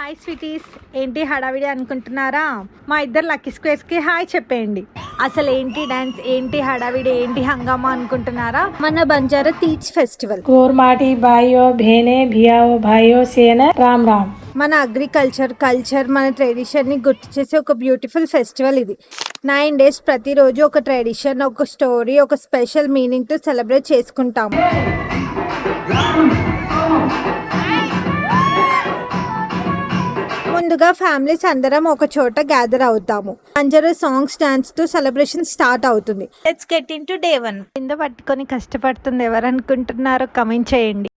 Hi sweeties, ఏంటి హడావిడి అనుకుంటున్నారా? మా ఇద్దరు లక్కీ స్క్వేర్స్కి హాయ్ చెప్పేయండి. అసలు ఏంటి డాన్స్, ఏంటి హడావిడి, ఏంటి హంగామా అనుకుంటున్నారా? మన బంజారా తీజ్ ఫెస్టివల్. కోర్మాటి భాయో బహనే భియావో భాయో సేన రామ్ రామ్. మన కల్చర్ మన ట్రెడిషన్ ని గుర్తు చేసే ఒక బ్యూటిఫుల్ ఫెస్టివల్ ఇది. 9 days ప్రతిరోజు ఒక ట్రెడిషన్, ఒక స్టోరీ, ఒక స్పెషల్ మీనింగ్ తో సెలబ్రేట్ చేసుకుంటాము. ముందుగా ఫ్యామిలీస్ అందరం ఒక చోట గ్యాదర్ అవుతాము. బంజారా సాంగ్స్, డాన్స్ తో సెలబ్రేషన్ స్టార్ట్ అవుతుంది. Let's get into day 1. కింద పట్టుకొని కష్టపడుతుంది ఎవరు అనుకుంటున్నారో కమెంట్ చేయండి.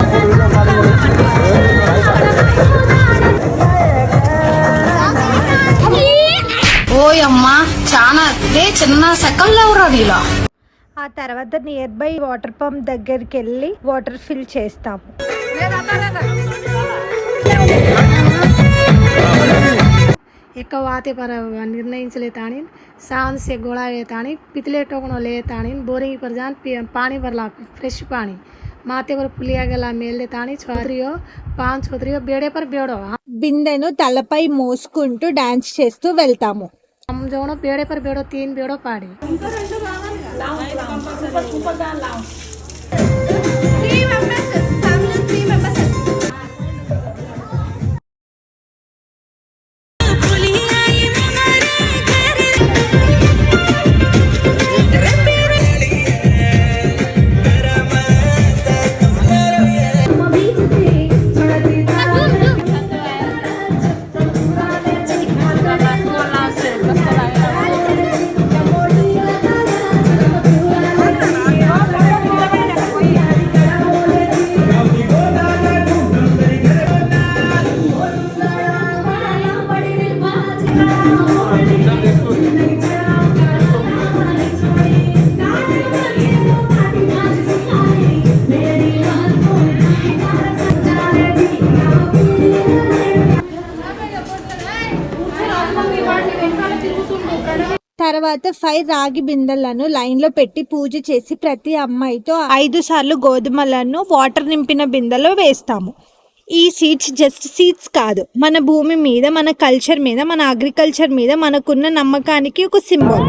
ఓయమ్మా చాలా చిన్న సెకండ్లో నీలా. ఆ తర్వాత నియర్ బై వాటర్ పంప్ దగ్గరికి వెళ్ళి వాటర్ ఫిల్ చేస్తాము. एक वाते पर निर्णय ताणी सांस से गोला ले ताणी पितले टोकनो ले ताणी बोरिंग पर जान पानी भरला फ्रेश पानी माते पर पुलिया गला मेल दे ताणी छोत्रियो पांच छोत्रियो बेड़े पर बेड़ो బిందెను తలపై మోసుకుంటూ డాన్స్ చేస్తూ వెళ్తాము. हम जोनो बेड़े पर बेड़ो 3 बेड़ो पाड़ी తర్వాత 5 రాగి బిందెలను లైన్ లో పెట్టి పూజ చేసి ప్రతి అమ్మాయితో 5 సార్లు గోధుమలను వాటర్ నింపిన బిందెలో వేస్తాము. ఈ సీడ్స్ జస్ట్ సీడ్స్ కాదు, మన భూమి మీద, మన కల్చర్ మీద, మన అగ్రికల్చర్ మీద మనకున్న నమ్మకానికి ఒక సింబల్.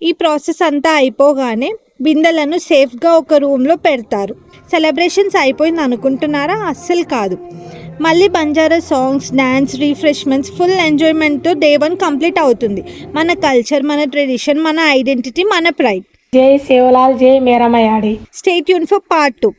ఈ ప్రాసెస్ అంతా అయిపోగానే బిందెలను సేఫ్గా ఒక రూమ్లో పెడతారు. సెలబ్రేషన్స్ అయిపోయింది అనుకుంటున్నారా? అస్సలు కాదు. మళ్ళీ Banjara songs, dance, refreshments, full ఎంజాయ్మెంట్తో డే 1 కంప్లీట్ అవుతుంది. మన కల్చర్, మన ట్రెడిషన్, మన ఐడెంటిటీ, మన ప్రైడ్. जय सेवलाल जय मेरा मयाड़ी. Stay tuned for part 2.